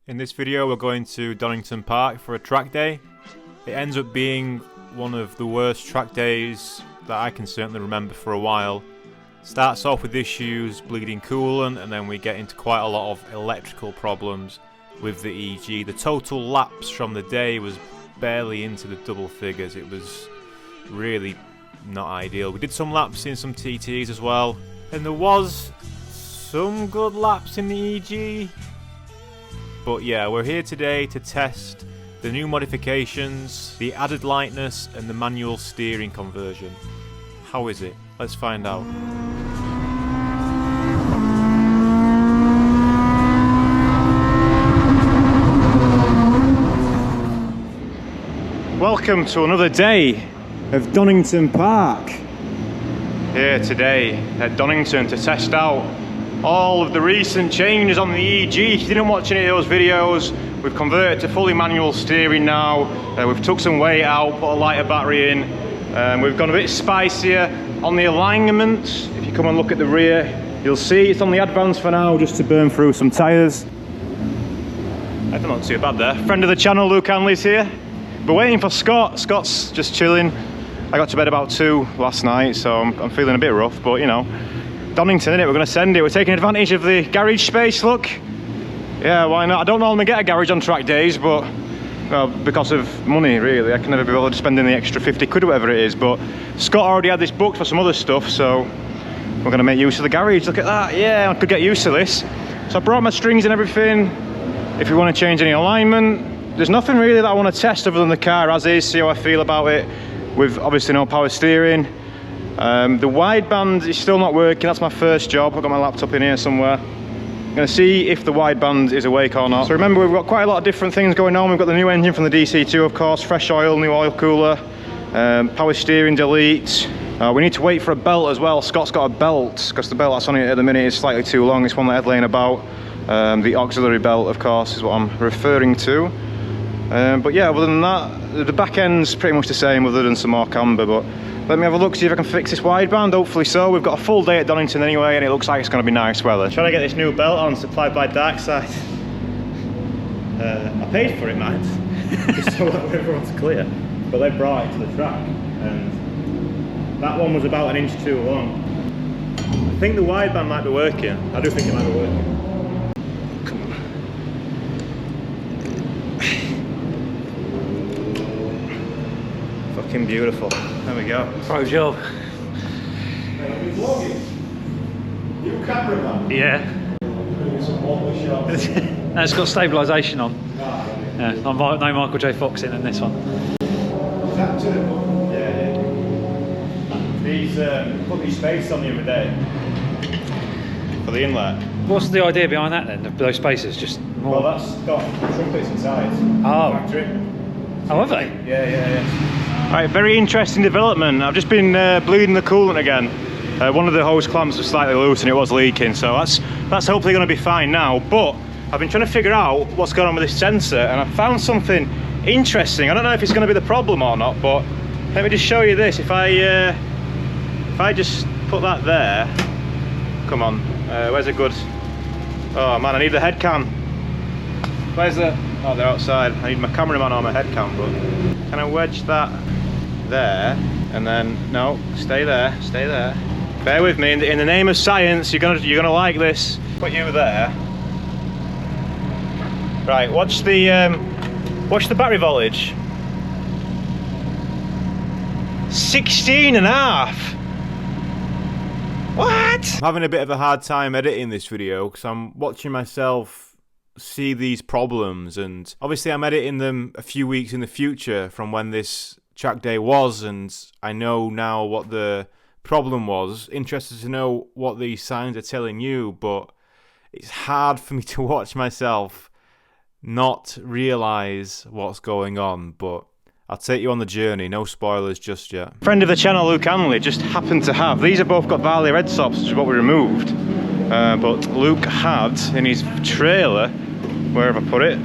In this video we're going to Donington Park for a track day. It ends up being one of the worst track days that I can certainly remember for a while. Starts off with issues, bleeding coolant, and then we get into quite a lot of electrical problems with the EG. The total laps from the day was barely into the double figures. It was really not ideal. We did some laps in some TTs as well, and there was some good laps in the EG. But yeah, we're here today to test the new modifications, the added lightness and the manual steering conversion. How is it? Let's find out. Welcome to another day of Donington Park. Here today at Donington to test out all of the recent changes on the EG. If you didn't watch any of those videos, we've converted to fully manual steering now. We've took some weight out, put a lighter battery in. We've gone a bit spicier on the alignment. If you come and look at the rear, you'll see it's on the advance for now, just to burn through some tyres. I don't know, not too bad there. Friend of the channel, Luke Hanley's here. We're waiting for Scott. Scott's just chilling. I got to bed about 2 last night, so I'm feeling a bit rough, but you know, Donington, innit? We're going to send it. We're taking advantage of the garage space, look. Yeah, why not? I don't normally get a garage on track days, but well, because of money, really. I can never be bothered spending the extra 50 quid or whatever it is, but Scott already had this booked for some other stuff, so we're going to make use of the garage. Look at that. Yeah, I could get used to this. So I brought my strings and everything. If you want to change any alignment, there's nothing really that I want to test other than the car as is, see how I feel about it, with obviously no power steering. The wideband is still not working. That's my first job. I've got my laptop in here somewhere. I'm going to see if the wideband is awake or not. So remember, we've got quite a lot of different things going on. We've got the new engine from the DC2, of course, fresh oil, new oil cooler, power steering delete. We need to wait for a belt as well. Scott's got a belt, because the belt that's on it at the minute is slightly too long. It's one that I had laying about. The auxiliary belt, of course, is what I'm referring to. But yeah, other than that, the back end's pretty much the same, other than some more camber. But let me have a look, see if I can fix this wideband. Hopefully so. We've got a full day at Donington anyway, and it looks like it's going to be nice weather. Trying to get this new belt on, supplied by Darkside. I paid for it, mate, just so everyone's clear. But they brought it to the track, and that one was about 1 inch too long. I think the wideband might be working. I do think it might be working. Fucking beautiful. There we go. Pro job. You cameraman? Yeah. No, it's got stabilisation on. Yeah, no Michael J. Fox in this one. Is that turbo? Yeah, yeah. These put these spacers on the other day for the inlet. What's the idea behind that then? Those spacers, just more. Well, that's got trumpets inside. Oh. Factory. Oh, have they? Yeah. Right, very interesting development. I've just been bleeding the coolant again. One of the hose clamps was slightly loose and it was leaking, so that's hopefully going to be fine now. But I've been trying to figure out what's going on with this sensor, and I found something interesting. I don't know if it's going to be the problem or not, but let me just show you this. If I just put that there, come on, where's a good? Oh man, I need the head cam. Where's the? Oh, they're outside. I need my cameraman or my head cam, but can I wedge that there, and then no, stay there. Bear with me. In the name of science, you're gonna like this. Put you there. Right, watch the battery voltage. 16.5. What? I'm having a bit of a hard time editing this video because I'm watching myself see these problems, and obviously I'm editing them a few weeks in the future from when this track day was, and I know now what the problem was. Interested to know what these signs are telling you, but it's hard for me to watch myself not realise what's going on. But I'll take you on the journey, no spoilers just yet. Friend of the channel, Luke Hanley, just happened to have, these have both got Varley red tops, which is what we removed, but Luke had in his trailer, where have I put it?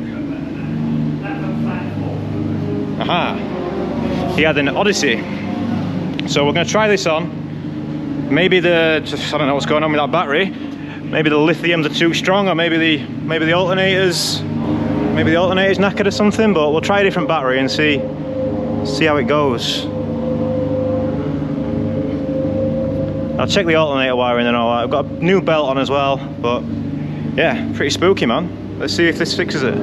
Aha! He had an Odyssey. So we're going to try this on. Maybe I don't know what's going on with that battery. Maybe the lithiums are too strong, or maybe the alternators maybe the alternator's knackered or something, but we'll try a different battery and see how it goes. I'll check the alternator wiring and all that. I've got a new belt on as well, but yeah, pretty spooky, man. Let's see if this fixes it.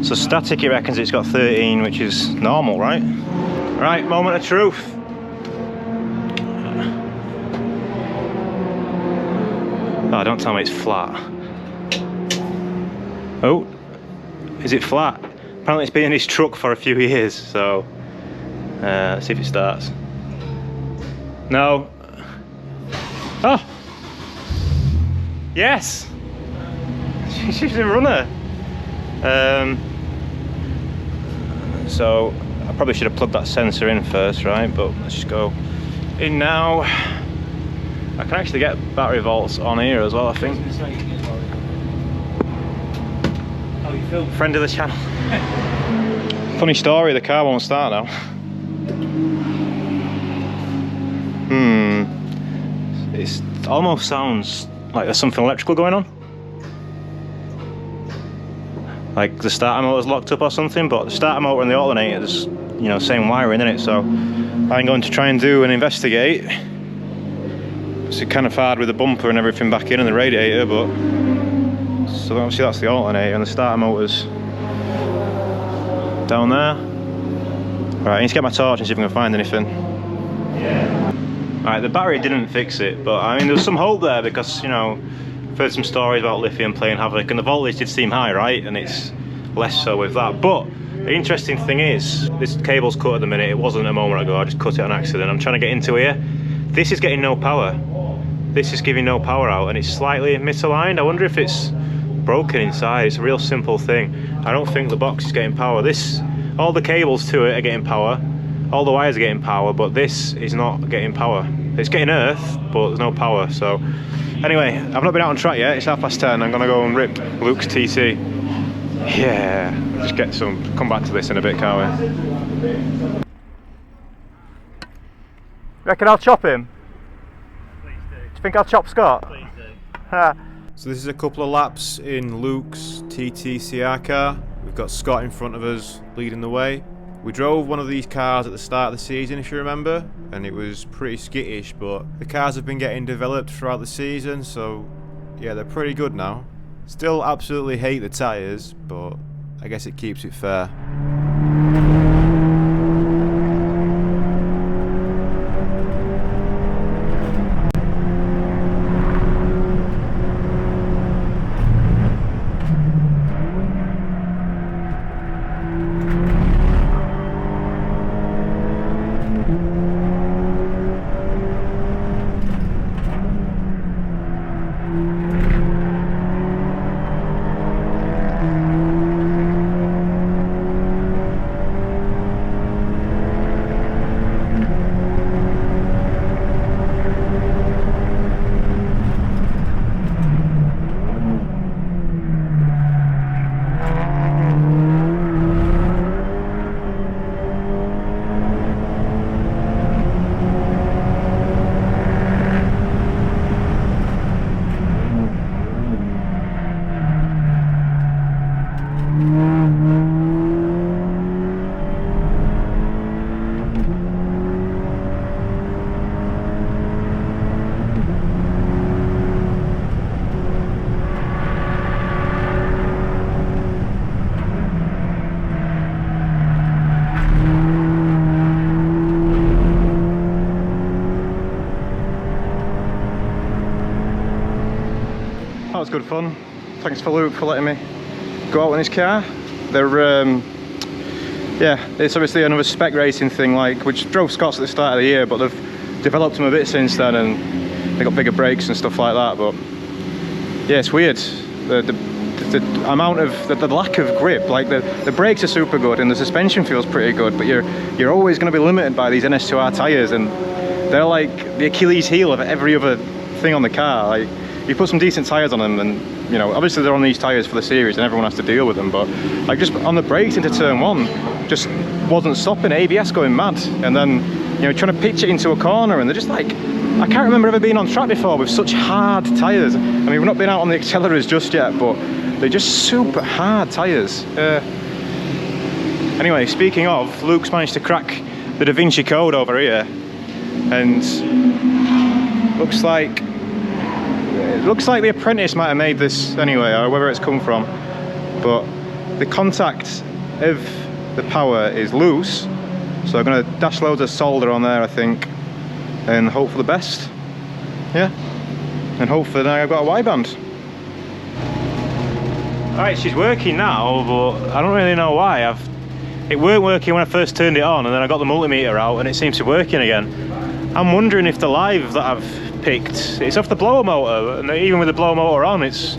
So static, he reckons it's got 13, which is normal, right? Right, moment of truth. Oh, don't tell me it's flat. Oh, is it flat? Apparently it's been in his truck for a few years, so let's see if it starts. No. Oh! Yes! She's a runner. So I probably should have plugged that sensor in first, right? But let's just go in now. I can actually get battery volts on here as well, I think. Friend of the channel. Funny story, the car won't start now. It almost sounds like there's something electrical going on. Like the starter motor's locked up or something, but the starter motor and the alternator is, you know, same wiring in it. So I'm going to try and do and investigate. It's kind of hard with the bumper and everything back in and the radiator, but so obviously that's the alternator and the starter motor's down there. Right, I need to get my torch and see if I can find anything. Right, the battery didn't fix it, but I mean, there was some hope there because, you know, I've heard some stories about lithium playing havoc, and the voltage did seem high, right? And it's less so with that. But the interesting thing is, this cable's cut at the minute. It wasn't a moment ago. I just cut it on accident. I'm trying to get into here. This is getting no power. This is giving no power out, and it's slightly misaligned. I wonder if it's broken inside. It's a real simple thing. I don't think the box is getting power. All the cables to it are getting power. All the wires are getting power, but this is not getting power. It's getting earth, but there's no power. So anyway, I've not been out on track yet. It's 10:30. I'm gonna go and rip Luke's TT. Yeah, just come back to this in a bit, can't we? Reckon I'll chop him? Please do. Do you think I'll chop Scott? Please do. So this is a couple of laps in Luke's TTCR car. We've got Scott in front of us leading the way. We drove one of these cars at the start of the season, if you remember, and it was pretty skittish, but the cars have been getting developed throughout the season, so yeah, they're pretty good now. Still absolutely hate the tyres, but I guess it keeps it fair. That was good fun. Thanks for Luke for letting me go out in his car. They're yeah, it's obviously another spec racing thing, like, which drove Scott's at the start of the year, but they've developed them a bit since then, and they got bigger brakes and stuff like that. But yeah, it's weird. The amount of the lack of grip. Like the brakes are super good and the suspension feels pretty good, but you're always going to be limited by these NS2R tyres, and they're like the Achilles heel of every other thing on the car. Like, you put some decent tyres on them, and you know, obviously they're on these tyres for the series and everyone has to deal with them, but like just on the brakes into turn one, just wasn't stopping. ABS going mad, and then you know, trying to pitch it into a corner, and they're just like, I can't remember ever being on track before with such hard tyres. I mean, we've not been out on the accelerators just yet, but they're just super hard tyres. Anyway, speaking of, Luke's managed to crack the Da Vinci Code over here, and looks like the apprentice might have made this anyway, or wherever it's come from. But the contact of the power is loose, so I'm going to dash loads of solder on there, I think, and hope for the best. Yeah, and hopefully now I've got a wideband. Alright, she's working now, but I don't really know why. It weren't working when I first turned it on, and then I got the multimeter out and it seems to be working again. I'm wondering if the live that I've picked, it's off the blower motor, and even with the blower motor on, is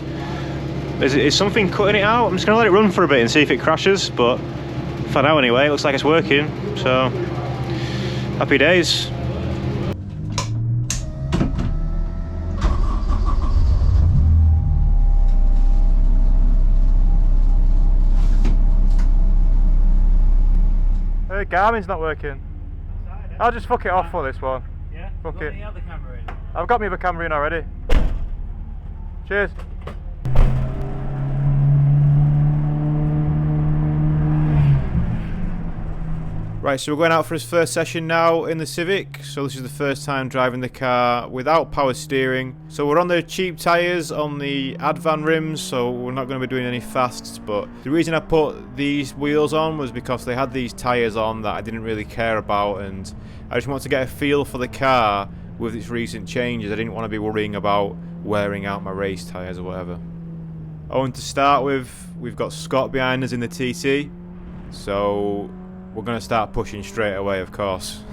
something cutting it out? I'm just going to let it run for a bit and see if it crashes, but for now anyway, it looks like it's working, so happy days. Garmin's not working. I'll just fuck it off for this one. Yeah? Fuck it. You got the camera in? I've got my other camera in already. Cheers. Right, so we're going out for his first session now in the Civic. So this is the first time driving the car without power steering. So we're on the cheap tyres on the Advan rims, so we're not going to be doing any fasts. But the reason I put these wheels on was because they had these tyres on that I didn't really care about, and I just wanted to get a feel for the car with its recent changes. I didn't want to be worrying about wearing out my race tyres or whatever. Oh, and to start with, we've got Scott behind us in the TT. So we're going to start pushing straight away, of course.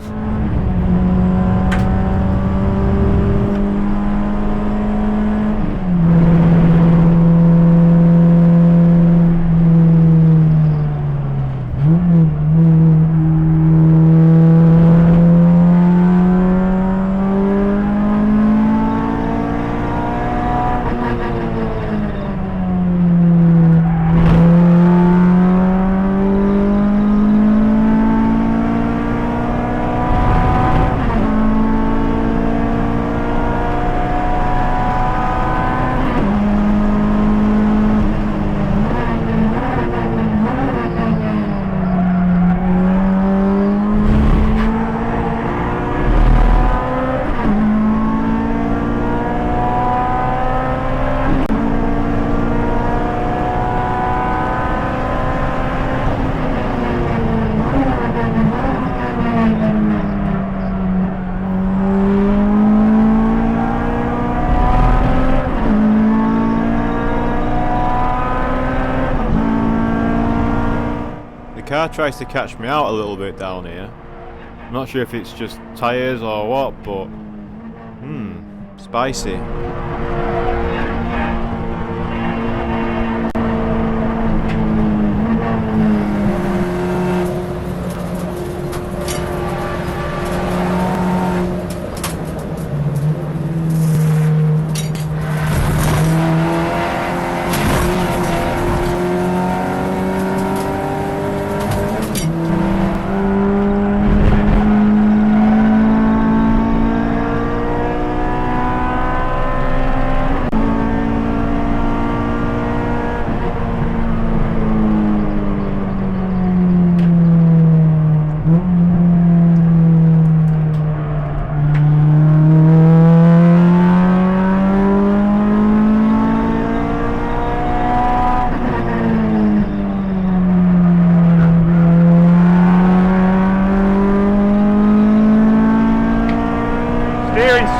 The car tries to catch me out a little bit down here. I'm not sure if it's just tyres or what, but spicy.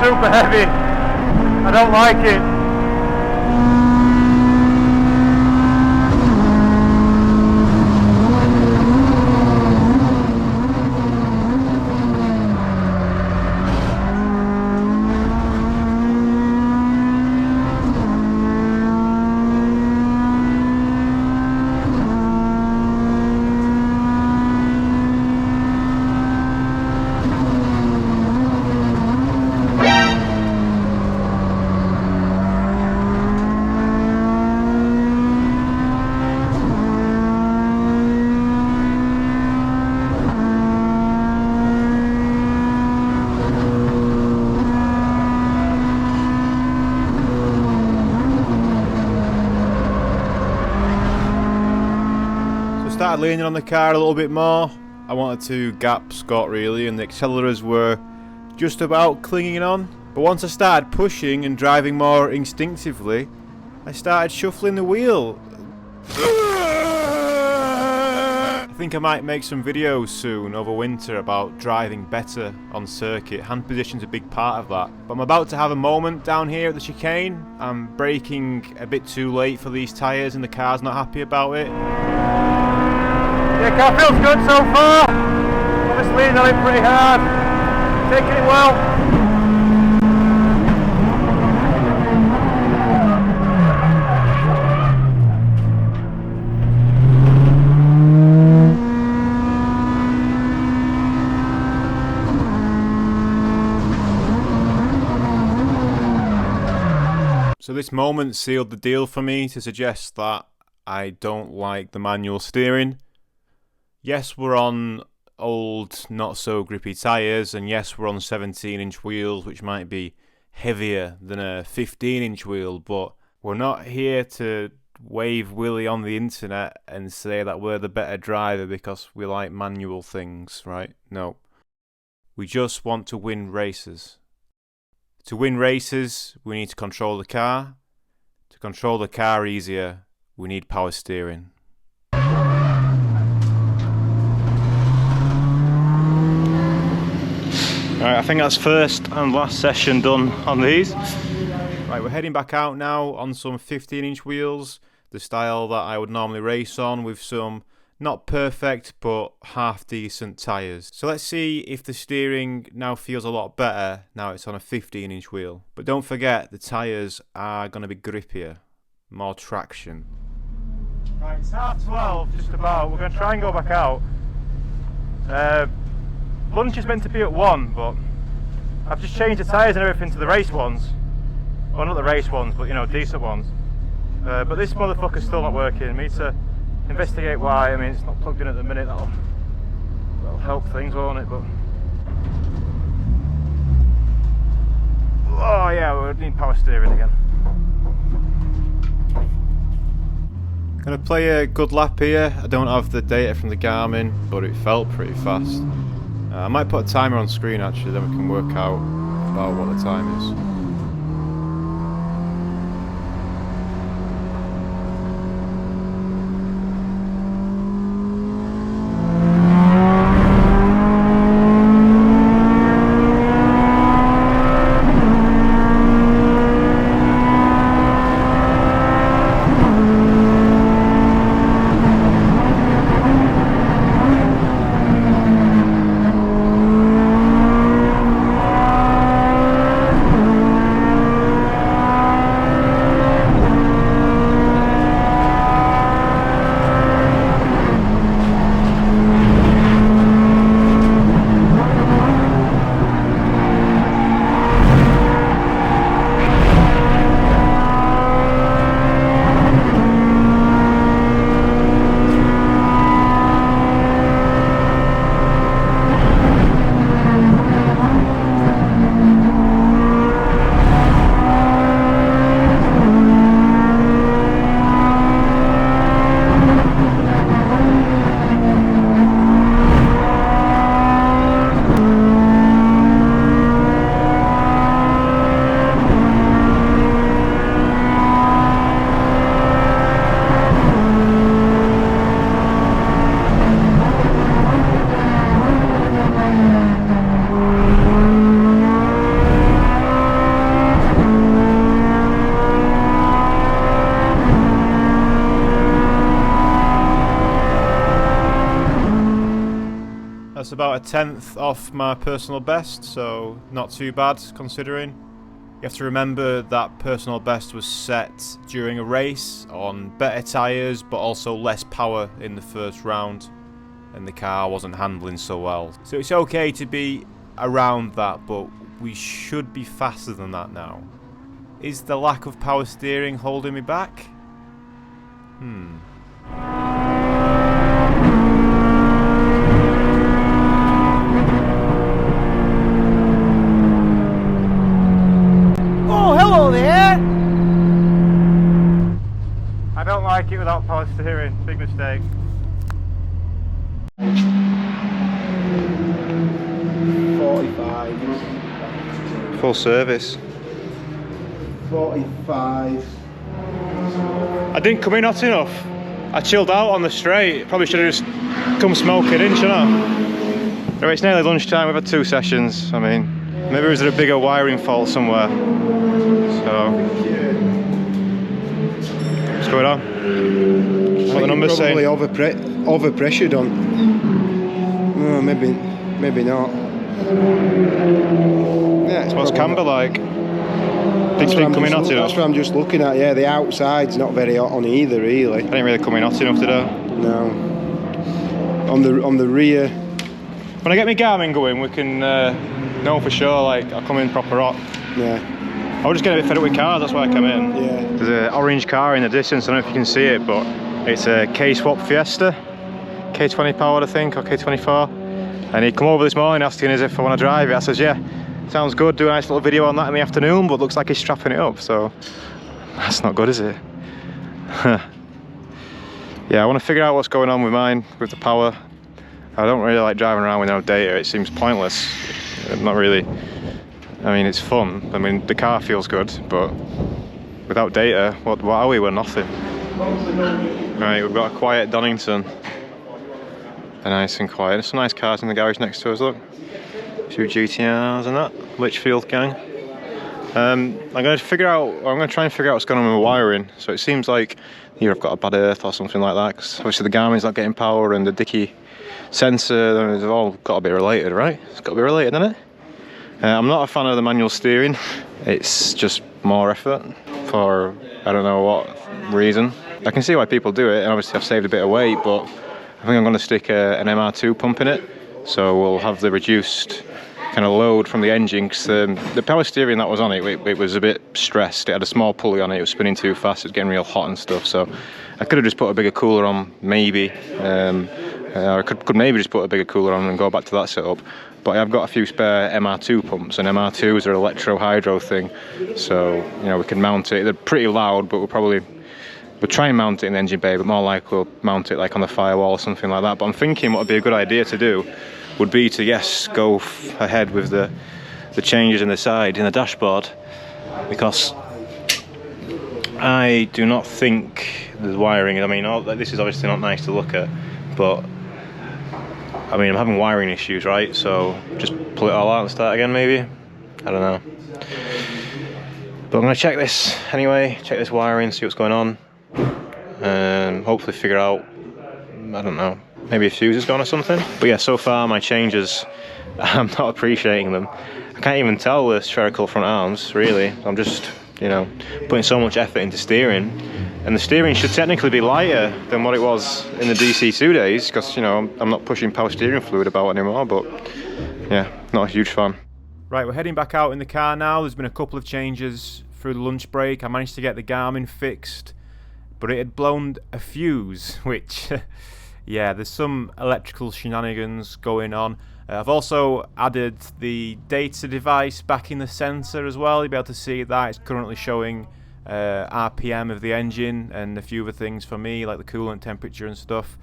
Super heavy. I don't like it. started leaning on the car a little bit more. I wanted to gap Scott really, and the accelerators were just about clinging on. But once I started pushing and driving more instinctively, I started shuffling the wheel. I think I might make some videos soon over winter about driving better on circuit. Hand position's a big part of that. But I'm about to have a moment down here at the chicane. I'm braking a bit too late for these tyres and the car's not happy about it. Yeah, car feels good so far. Obviously leaning on it pretty hard. Taking it well. So this moment sealed the deal for me to suggest that I don't like the manual steering. Yes, we're on old, not so grippy tyres, and yes, we're on 17-inch wheels, which might be heavier than a 15-inch wheel, but we're not here to wave willy on the internet and say that we're the better driver because we like manual things, right? No. We just want to win races. To win races, we need to control the car. To control the car easier, we need power steering. Alright, I think that's first and last session done on these. Right, we're heading back out now on some 15-inch wheels, the style that I would normally race on, with some not perfect but half decent tyres. So let's see if the steering now feels a lot better now it's on a 15-inch wheel. But don't forget, the tyres are going to be grippier, more traction. Right, it's 12:30 just about. We're going to try and go back out. Lunch is meant to be at 1, but I've just changed the tyres and everything to the race ones. Well, not the race ones, but you know, decent ones. But this motherfucker's still not working. I need to investigate why. I mean, it's not plugged in at the minute. That'll help things, won't it? But oh yeah, we need power steering again. Gonna play a good lap here. I don't have the data from the Garmin, but it felt pretty fast. I might put a timer on screen actually, then we can work out about what the time is. That's about a 1/10 off my personal best, so not too bad considering. You have to remember that personal best was set during a race on better tyres but also less power in the first round, and the car wasn't handling so well. So it's okay to be around that, but we should be faster than that now. Is the lack of power steering holding me back? Oh, hello there! I don't like it without power steering. Big mistake. $45. Full service. 45. I didn't come in hot enough. I chilled out on the straight. Probably should have just come smoking in, shouldn't I? Anyway, it's nearly lunchtime. We've had 2 sessions. I mean, maybe was there a bigger wiring fault somewhere? So, what's going on? What the numbers saying? Probably overpressured on. Oh, maybe not. Yeah, it's what's camber like? Didn't come in hot enough. That's what I'm just looking at. Yeah, the outside's not very hot on either, really. I didn't really come in hot enough today. No. On the rear. When I get my Garmin going, we can know for sure. Like, I'll come in proper hot. Yeah. I was just getting a bit fed up with cars. That's why I come in. Yeah. There's an orange car in the distance. I don't know if you can see it, but it's a K-Swap Fiesta, K20 powered, I think, or K24. And he come over this morning asking us if I want to drive it. I says, yeah, sounds good. Do a nice little video on that in the afternoon, but looks like he's strapping it up. So that's not good, is it? Yeah, I want to figure out what's going on with mine, with the power. I don't really like driving around with no data. It seems pointless. Not really. I mean, it's fun. I mean, the car feels good, but without data, what are we? We're nothing. Right, we've got a quiet Donington. They're nice and quiet. There's some nice cars in the garage next to us, look. A few GTRs and that. Litchfield gang. I'm going to try and figure out what's going on with the wiring. So it seems like either I've got a bad earth or something like that, because obviously the Garmin's not getting power and the dicky sensor, they've all got to be related, right? It's got to be related, isn't it? I'm not a fan of the manual steering. It's just more effort for I don't know what reason. I can see why people do it, and obviously I've saved a bit of weight, but I think I'm going to stick an MR2 pump in it, so we'll have the reduced kind of load from the engine, because the power steering that was on it, it was a bit stressed. It had a small pulley on it, it was spinning too fast, it was getting real hot and stuff, so I could have just put a bigger cooler on, maybe. I could maybe just put a bigger cooler on and go back to that setup. But I've got a few spare MR2 pumps, and MR2s are an electro-hydro thing, so you know we can mount it. They're pretty loud, but we'll try and mount it in the engine bay, but more like we'll mount it like on the firewall or something like that. But I'm thinking what would be a good idea to do would be to, yes, go ahead with the changes in the side, in the dashboard, because I do not think the wiring, I mean, this is obviously not nice to look at, but I mean, I'm having wiring issues, right? So just pull it all out and start again, maybe? I don't know. But I'm going to check this anyway, check this wiring, see what's going on, and hopefully figure out, I don't know, maybe a fuse is gone or something. But yeah, so far my changes, I'm not appreciating them. I can't even tell the spherical front arms, really. I'm just, you know, putting so much effort into steering. And the steering should technically be lighter than what it was in the DC2 days, because, you know, I'm not pushing power steering fluid about anymore, but yeah, not a huge fan. Right, we're heading back out in the car now. There's been a couple of changes through the lunch break. I managed to get the Garmin fixed, but it had blown a fuse, which, yeah, there's some electrical shenanigans going on. I've also added the data device back in the sensor as well. You'll be able to see that. It's currently showing RPM of the engine and a few other things for me, like the coolant temperature and stuff.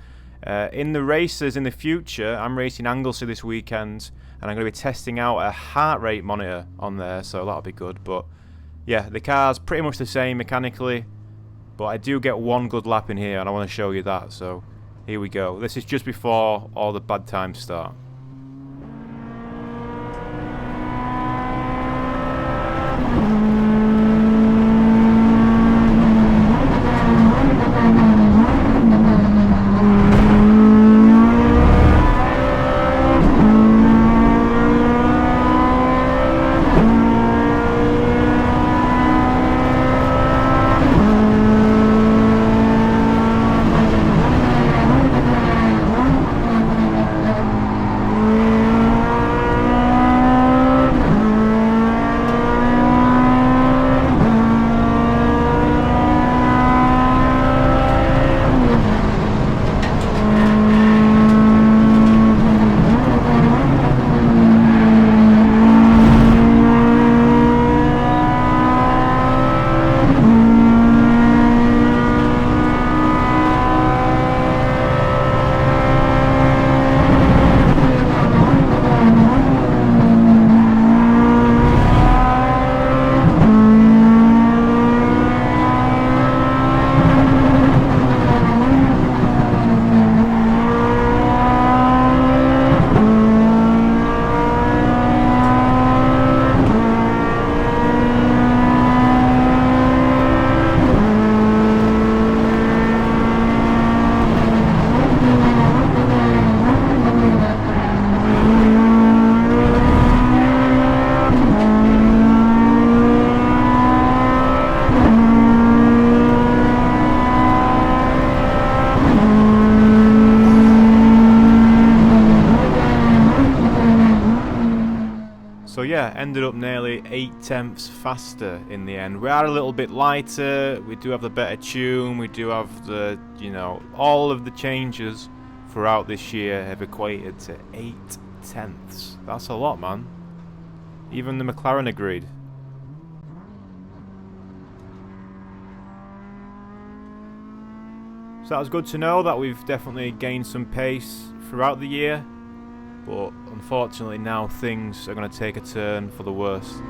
In the races in the future, I'm racing Anglesey this weekend, and I'm going to be testing out a heart rate monitor on there, so that'll be good. But yeah, the car's pretty much the same mechanically, but I do get one good lap in here, and I want to show you that. So here we go. This is just before all the bad times start. ended up nearly 8/10 faster in the end. We are a little bit lighter, we do have the better tune, we do have the, you know, all of the changes throughout this year have equated to 8/10. That's a lot, man. Even the McLaren agreed. So that was good to know that we've definitely gained some pace throughout the year, but unfortunately now things are going to take a turn for the worst.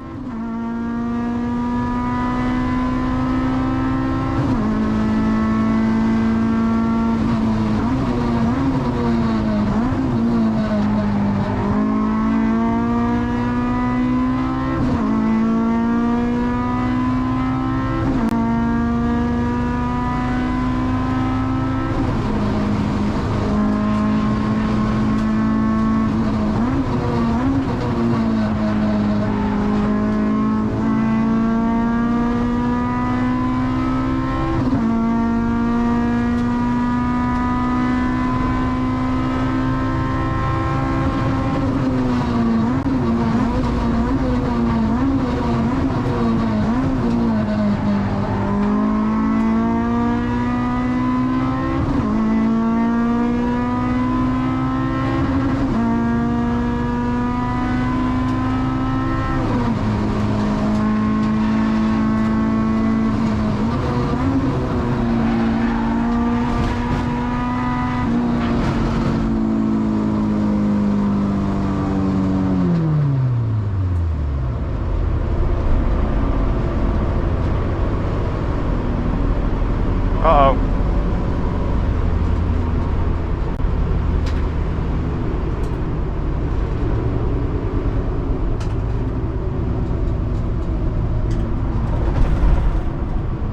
Uh-oh.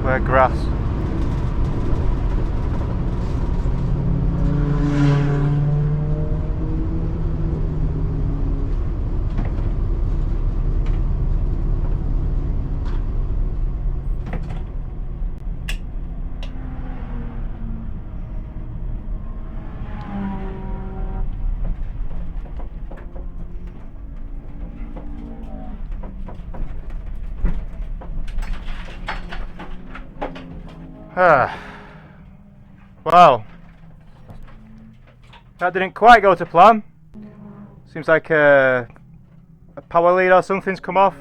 Where grass. Wow, that didn't quite go to plan. Seems like a power lead or something's come off.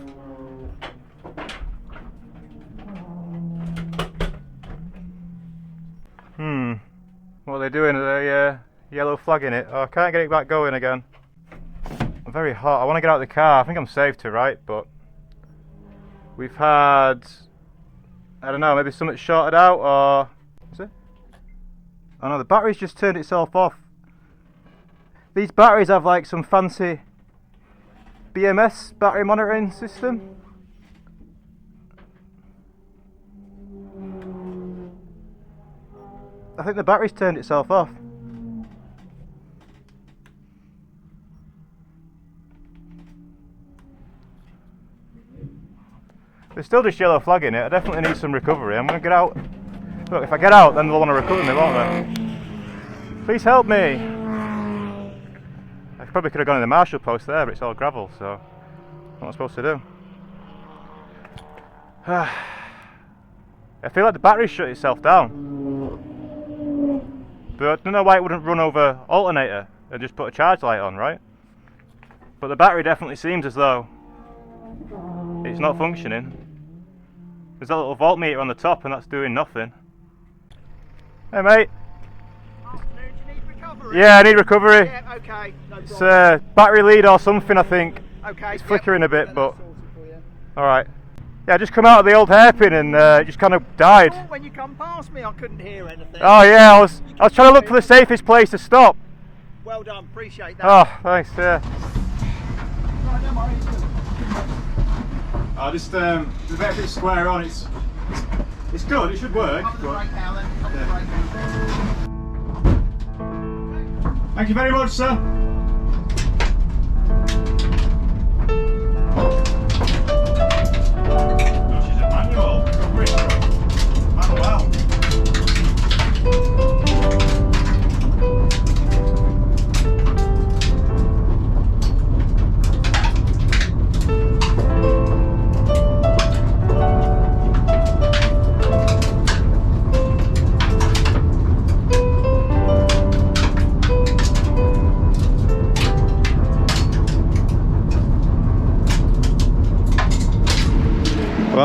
What are they doing? Are they yellow flagging it? Oh, I can't get it back going again. I'm very hot. I want to get out of the car. I think I'm safe to right, but we've had, I don't know, maybe something shorted out, or is it? Oh no, the battery's just turned itself off. These batteries have like some fancy BMS battery monitoring system. I think the battery's turned itself off. They're still just yellow flagging it. I definitely need some recovery. I'm going to get out. Look, if I get out, then they'll want to recover me, won't they? Please help me. I probably could have gone in the marshal post there, but it's all gravel, so what am I supposed to do? I feel like the battery shut itself down. But I don't know why it wouldn't run over Alternator and just put a charge light on, right? But the battery definitely seems as though it's not functioning. There's a little voltmeter on the top and that's doing nothing. Hey mate. Afternoon, do you need recovery? Yeah, I need recovery. Yeah, okay. No It's problem. battery lead or something, I think. Okay. It's flickering a bit, but For you. alright. Yeah, I just come out of the old hairpin and it just kind of died. Oh, when you come past me, I couldn't hear anything. Oh yeah, I was trying to look for the safest place to stop. Well done, appreciate that. Oh, thanks, yeah. Right, no worries. I just the bit square on, it's good, it should work. Up the brake now then. Up the brake now. Thank you very much, sir. She's a manual. Manual.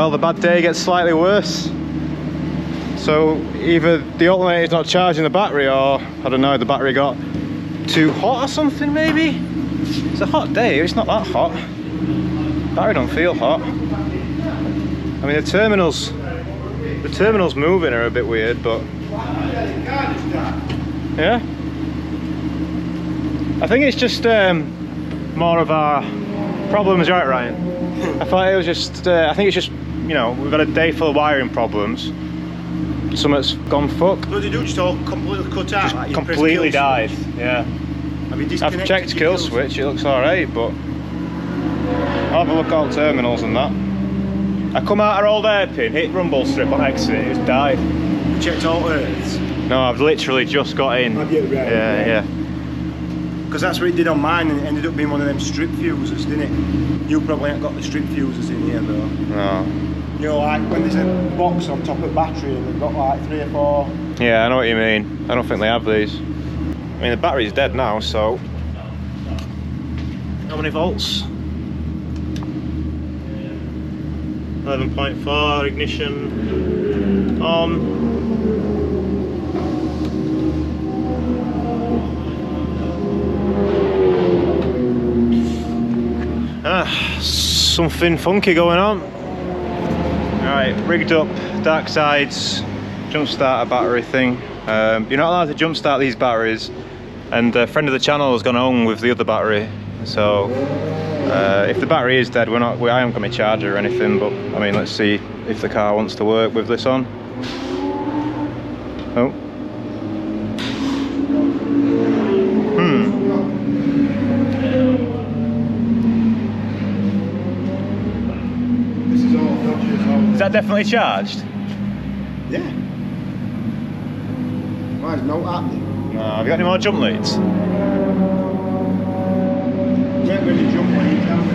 well, the bad day gets slightly worse. So either the alternator's not charging the battery, or I don't know, the battery got too hot or something maybe? It's a hot day, it's not that hot. Battery don't feel hot. I mean the terminals moving are a bit weird, but yeah. I think it's just more of our problems, right, Ryan? I thought it was just, I think it's just, you know, we've got a day full of wiring problems. Something's gone fuck. What did you do? Just all completely cut out? Just like completely died, yeah. Have you disconnected? I've checked kill switch, it looks alright, but I'll have a look at all terminals and that. I come out our old hairpin, hit rumble strip on exit, it was died. You checked all earths? No, I've literally just got in. Have you? Right, yeah. Because that's what it did on mine, and it ended up being one of them strip fuses, didn't it? You probably ain't got the strip fuses in here though. No. You know, like when there's a box on top of battery and they've got like 3 or 4. Yeah, I know what you mean. I don't think they have these. I mean, the battery's dead now, so... How many volts? 11.4, ignition on. Something funky going on. Alright, rigged up dark sides, jump starter battery thing. You're not allowed to jump start these batteries, and a friend of the channel has gone home with the other battery. So if the battery is dead, I haven't got my charger or anything, but I mean, let's see if the car wants to work with this on. Oh. Is that definitely charged? Yeah. Mine's not happening. No, have you got any more jump leads? You ain't really jump leads, have you?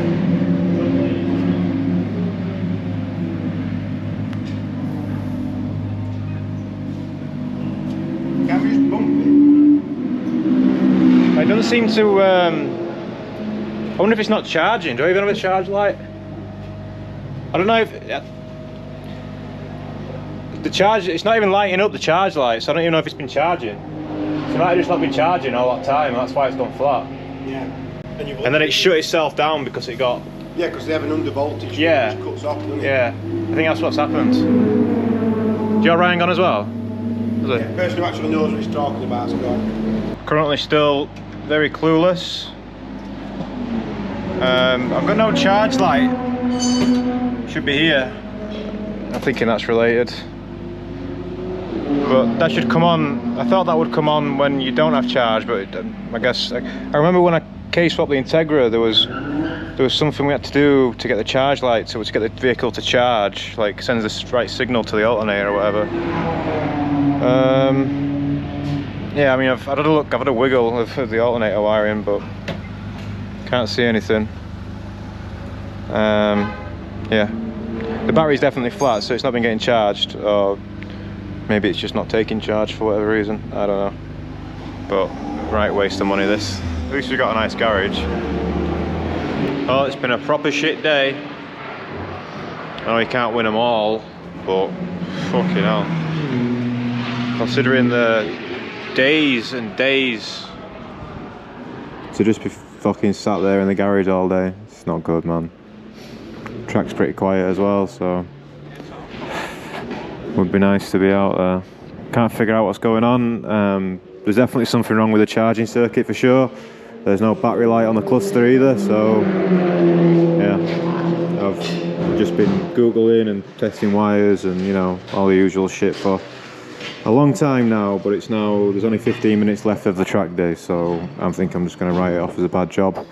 Can we just bump it? It doesn't seem to. I wonder if it's not charging. Do I even have a charge light? I don't know if the charge. It's not even lighting up the charge light, so I don't even know if it's been charging. So it might have just not been charging all that time. That's why it's gone flat. Yeah. And then it shut itself down because it got. Yeah, because they have an under voltage. Yeah. It just cuts off, doesn't it? Yeah. I think that's what's happened. Do you have Ryan gone as well? Yeah, the person who actually knows what he's talking about is gone. Currently still very clueless. I've got no charge light. Should be here. I'm thinking that's related. But that should come on. I thought that would come on when you don't have charge, but I guess I remember when I case swapped the Integra, there was something we had to do to get the charge light, so to get the vehicle to charge, like sends the right signal to the alternator or whatever. Yeah, I mean I've had a look, I've had a wiggle of the alternator wiring, but can't see anything. Yeah, the battery's definitely flat, so it's not been getting charged, or maybe it's just not taking charge for whatever reason, I don't know. But right waste of money this. At least we got a nice garage. Oh, it's been a proper shit day. I know you can't win them all, but fucking hell. Considering the days and days to just be fucking sat there in the garage all day, it's not good, man. Track's pretty quiet as well, so would be nice to be out there. Can't figure out what's going on. There's definitely something wrong with the charging circuit for sure. There's no battery light on the cluster either, so yeah, I've just been googling and testing wires and, you know, all the usual shit for a long time now, but it's now, there's only 15 minutes left of the track day, so I think I'm just going to write it off as a bad job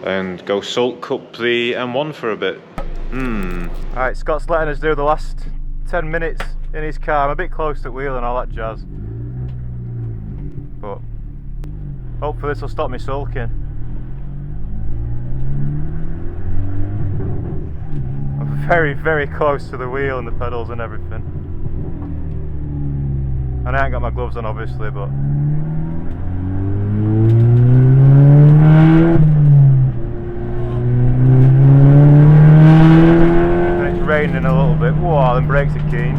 and go sulk up the M1 for a bit. Alright, Scott's letting us do the last 10 minutes in his car. I'm a bit close to the wheel and all that jazz, but hopefully this will stop me sulking. I'm very, very close to the wheel and the pedals and everything. And I ain't got my gloves on obviously, but raining a little bit. Whoa, them brakes are keen.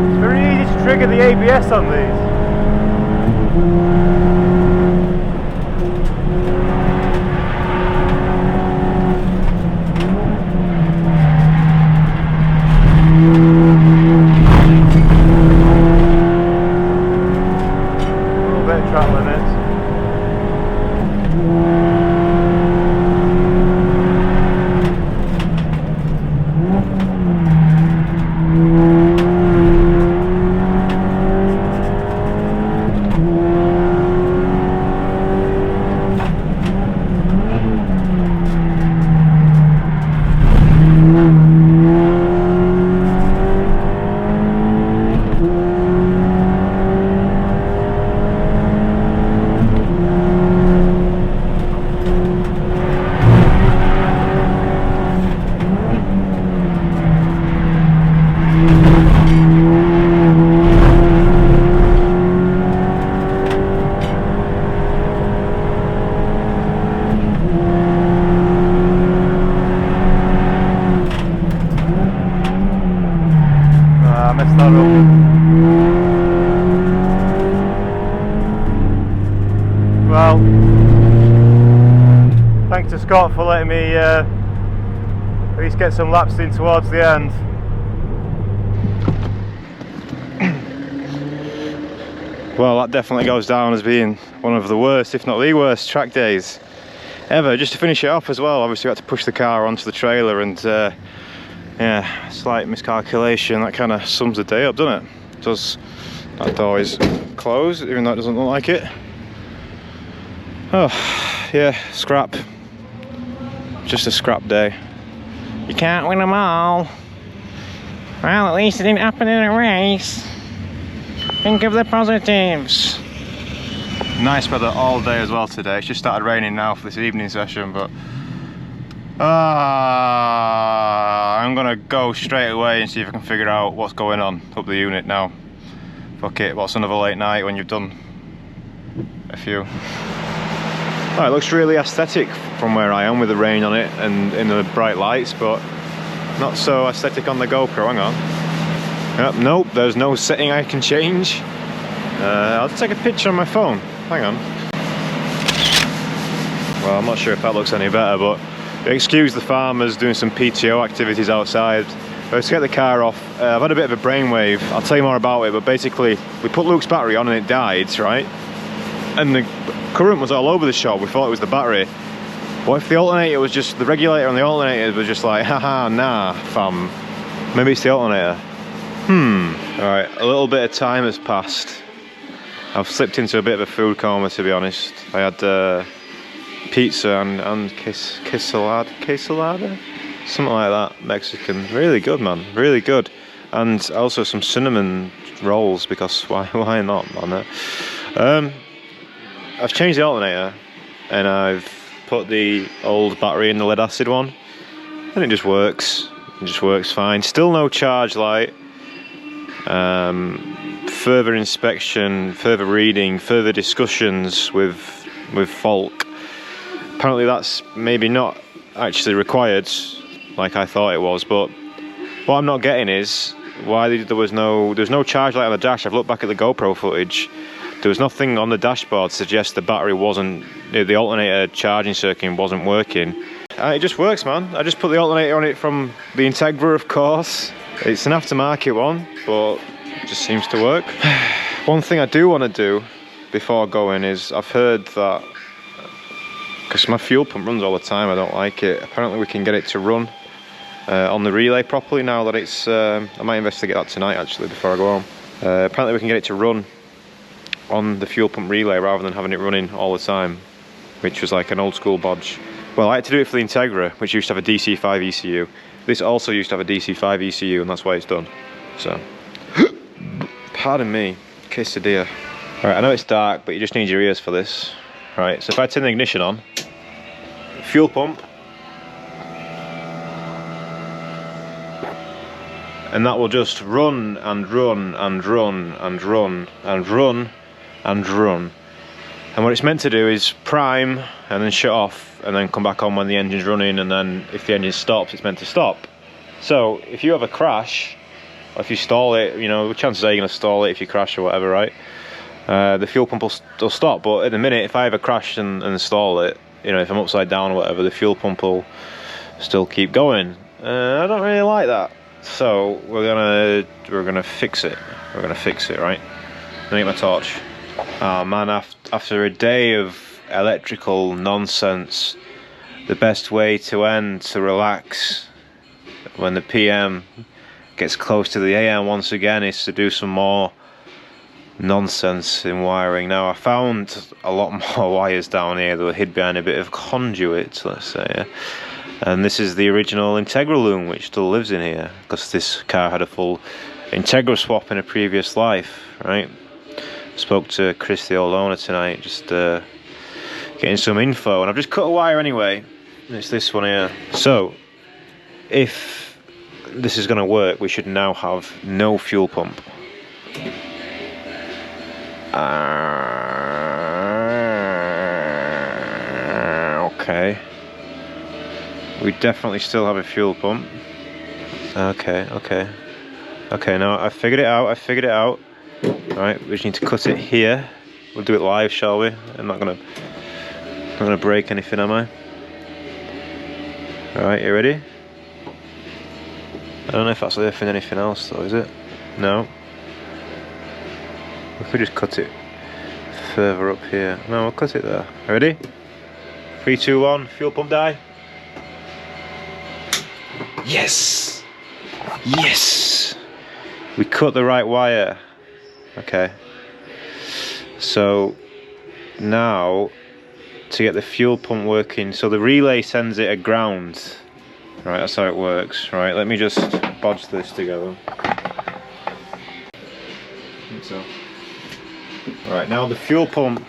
It's very easy to trigger the ABS on these. Track limits. Messed that up. Well, thanks to Scott for letting me at least get some laps in towards the end. Well, that definitely goes down as being one of the worst, if not the worst, track days ever. Just to finish it off as well, obviously we had to push the car onto the trailer, and yeah, slight miscalculation, that kind of sums the day up, doesn't it? Does that door is closed, even though it doesn't look like it. Oh, yeah, scrap. Just a scrap day. You can't win them all. Well, at least it didn't happen in a race. Think of the positives. Nice weather all day as well today. It's just started raining now for this evening session, but I'm gonna go straight away and see if I can figure out what's going on up the unit now. Fuck it, what's another late night when you've done a few? Oh, it looks really aesthetic from where I am with the rain on it and in the bright lights, but not so aesthetic on the GoPro. Hang on. Yep, nope, there's no setting I can change. I'll take a picture on my phone. Hang on. Well, I'm not sure if that looks any better, but excuse the farmers doing some PTO activities outside. Let's get the car off. I've had a bit of a brainwave. I'll tell you more about it, but basically we put Luke's battery on and it died, right? And the current was all over the shop. We thought it was the battery. What if the alternator was just, the regulator on the alternator was just like, haha, nah, fam. Maybe it's the alternator. Alright, a little bit of time has passed. I've slipped into a bit of a food coma, to be honest. I had pizza and quesadilla, something like that, Mexican. Really good, man, really good. And also some cinnamon rolls, because why not, man? I've changed the alternator and I've put the old battery in the lead acid one, and it just works. It just works fine. Still no charge light. Further inspection, further reading, further discussions with Falk. Apparently that's maybe not actually required like I thought it was, but what I'm not getting is why there's no charge light on the dash. I've looked back at the GoPro footage. There was nothing on the dashboard to suggest the battery wasn't, the alternator charging circuit wasn't working. It just works, man. I just put the alternator on it from the Integra, of course. It's an aftermarket one, but it just seems to work. One thing I do want to do before going is, I've heard that, because my fuel pump runs all the time, I don't like it. Apparently we can get it to run on the relay properly now that it's, I might investigate that tonight actually before I go home. Apparently we can get it to run on the fuel pump relay rather than having it running all the time, which was like an old school bodge. Well, I had to do it for the Integra, which used to have a DC5 ECU. This also used to have a DC5 ECU, and that's why it's done. So, pardon me, quesadilla. Alright, I know it's dark, but you just need your ears for this. Right, so if I turn the ignition on, fuel pump, and that will just run and run and run and run and run and run. And what it's meant to do is prime and then shut off and then come back on when the engine's running, and then if the engine stops, it's meant to stop. So if you have a crash, or if you stall it, you know, chances are you're going to stall it if you crash or whatever, right? The fuel pump will stop, but at the minute, if I ever crash and stall it, you know, if I'm upside down or whatever, the fuel pump will still keep going. I don't really like that, so we're gonna fix it. We're gonna fix it, right? Let me get my torch. Oh man, after a day of electrical nonsense, the best way to relax when the PM gets close to the AM once again is to do some more nonsense in wiring. Now I found a lot more wires down here that were hid behind a bit of conduit, let's say, yeah? And this is the original integral loom which still lives in here, because this car had a full integral swap in a previous life, right? Spoke to Chris, the old owner, tonight, just getting some info, and I've just cut a wire anyway. It's this one here. So if this is going to work, we should now have no fuel pump. Okay. We definitely still have a fuel pump. Okay. Now I figured it out. Alright, we just need to cut it here. We'll do it live, shall we? I'm not gonna break anything, am I? Alright, you ready? I don't know if that's lifting anything else though, is it? No. We could just cut it further up here. No, we'll cut it there. Ready? 3, 2, 1, fuel pump die. Yes! Yes! We cut the right wire. Okay. So now to get the fuel pump working, so the relay sends it a ground. Right, that's how it works. Right, let me just bodge this together. So. Right, now the fuel pump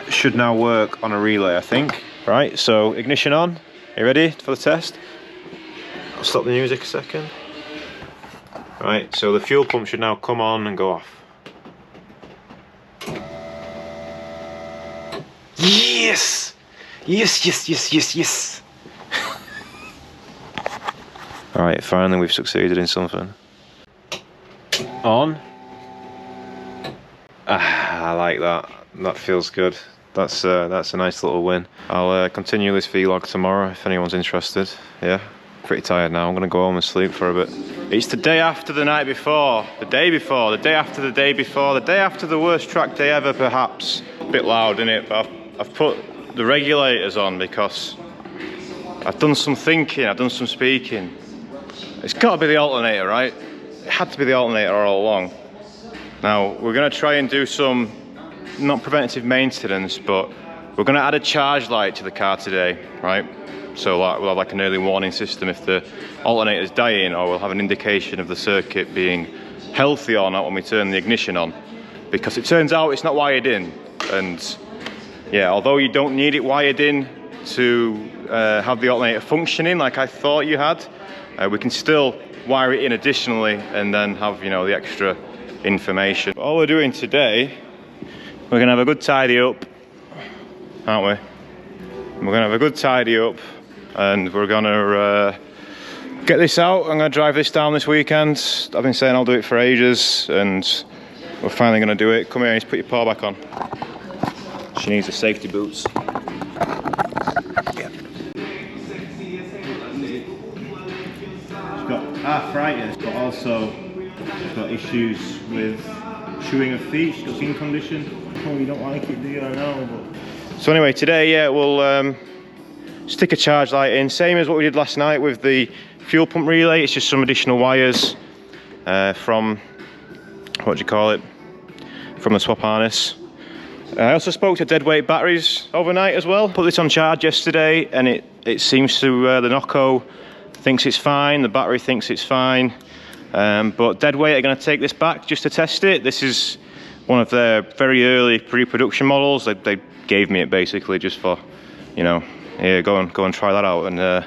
should now work on a relay, I think. Right, so ignition on. Are you ready for the test? I'll stop the music a second. Right, so the fuel pump should now come on and go off. Yes! Yes! Alright, finally we've succeeded in something. On. I like that. That feels good. That's a nice little win. I'll continue this vlog tomorrow if anyone's interested. Yeah, pretty tired now. I'm gonna go home and sleep for a bit. It's the day after the night before, the day before, the day after the day before, the day after the worst track day ever, perhaps. A bit loud, innit? But I've put the regulators on because I've done some thinking, I've done some speaking. It's got to be the alternator, right? It had to be the alternator all along. Now, we're going to try and do some, not preventative maintenance, but we're going to add a charge light to the car today, right? So like, we'll have like an early warning system if the alternator is dying, or we'll have an indication of the circuit being healthy or not when we turn the ignition on. Because it turns out it's not wired in. And yeah, although you don't need it wired in to have the alternator functioning like I thought you had, we can still wire it in additionally and then have, you know, the extra information. All we're doing today, we're gonna have a good tidy up, aren't we? We're gonna have a good tidy up and we're gonna get this out. I'm gonna drive this down this weekend. I've been saying I'll do it for ages and we're finally gonna do it. Come here, just put your paw back on. She needs the safety boots. She's got arthritis, but also she's got issues with chewing her feet. She's got skin condition. Oh, you don't like it, do you? I know. But... So anyway, today, yeah, we'll stick a charge light in, same as what we did last night with the fuel pump relay. It's just some additional wires from, what do you call it, from the swap harness. I also spoke to deadweight batteries overnight as well. Put this on charge yesterday and it seems to, the Noco thinks it's fine, the battery thinks it's fine. But deadweight are going to take this back just to test it. This is one of their very early pre-production models. They gave me it basically just for, you know, here, go and try that out. And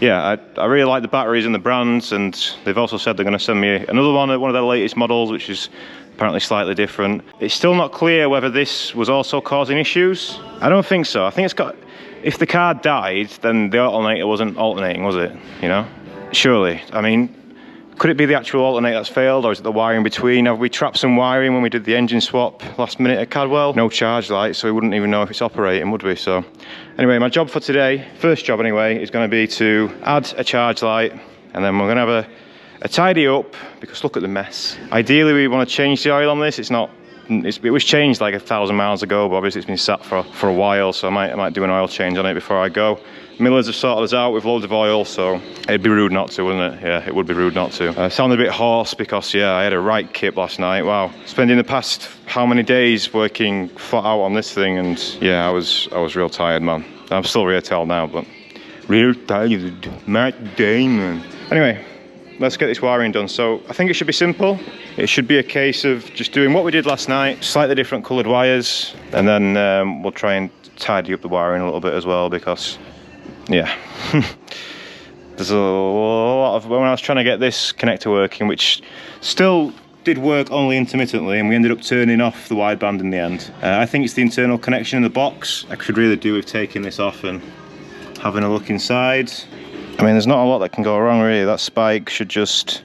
yeah, I really like the batteries and the brands, and they've also said they're going to send me another one of their latest models, which is apparently slightly different. It's still not clear whether this was also causing issues. I don't think so. I think it's got, if the car died, then the alternator wasn't alternating, was it? You know? Surely. I mean, could it be the actual alternator that's failed, or is it the wiring between? Have we trapped some wiring when we did the engine swap last minute at Cadwell? No charge light, so we wouldn't even know if it's operating, would we? So anyway, my job for today, first job anyway, is going to be to add a charge light, and then we're going to have a tidy up, because look at the mess. Ideally we want to change the oil on this. It was changed like 1,000 miles ago, but obviously it's been sat for a while, so I might do an oil change on it before I go. Millers have sorted us out with loads of oil, so it'd be rude not to, wouldn't it? Yeah, it would be rude not to. I sounded a bit hoarse because, yeah, I had a right kip last night. Wow. Spending the past how many days working flat out on this thing, and yeah, I was real tired, man. I'm still real tired now, but real tired, Matt Damon. Anyway, let's get this wiring done. So I think it should be simple. It should be a case of just doing what we did last night, slightly different coloured wires, and then we'll try and tidy up the wiring a little bit as well, because yeah, there's a lot of, when I was trying to get this connector working, which still did work only intermittently, and we ended up turning off the wideband in the end. I think it's the internal connection in the box. I could really do with taking this off and having a look inside. I mean, there's not a lot that can go wrong really. That spike should just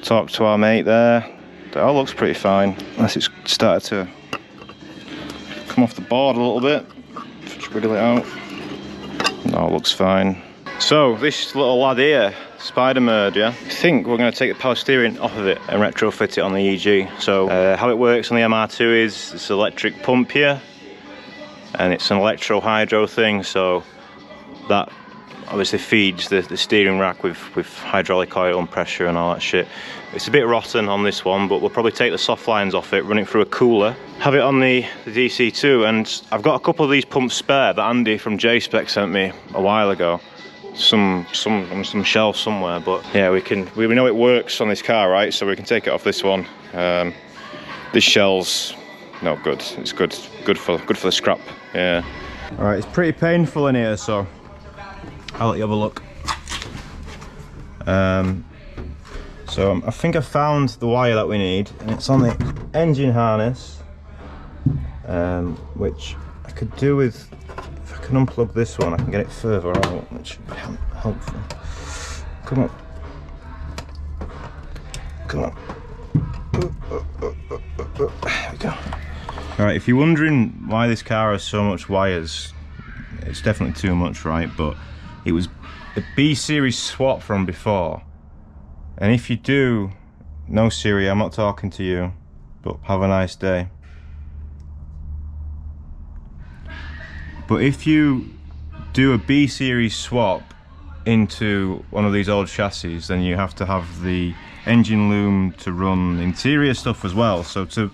talk to our mate there. That all looks pretty fine, unless it's started to come off the board a little bit. Just wiggle it out. No, it looks fine. So this little lad here, Spider Mode, yeah, I think we're going to take the power steering off of it and retrofit it on the EG. So how it works on the MR2 is this electric pump here, and it's an electro-hydro thing, so that obviously feeds the steering rack with hydraulic oil and pressure and all that shit. It's a bit rotten on this one, but we'll probably take the soft lines off it, run it through a cooler, have it on the DC2, and I've got a couple of these pumps spare that Andy from J-Spec sent me a while ago. Some shelf somewhere, but yeah, we know it works on this car, right? So we can take it off this one. This shell's no good. It's good for the scrap. Yeah. All right, it's pretty painful in here, so I'll let you have a look. So I think I found the wire that we need, and it's on the engine harness, which I could do with, if I can unplug this one, I can get it further out, which should be helpful. Come on. Come on. There we go. Alright, if you're wondering why this car has so much wires, it's definitely too much, right? But it was a B series swap from before, and if you do, no Siri, I'm not talking to you, but have a nice day. But if you do a B series swap into one of these old chassis, then you have to have the engine loom to run interior stuff as well, so to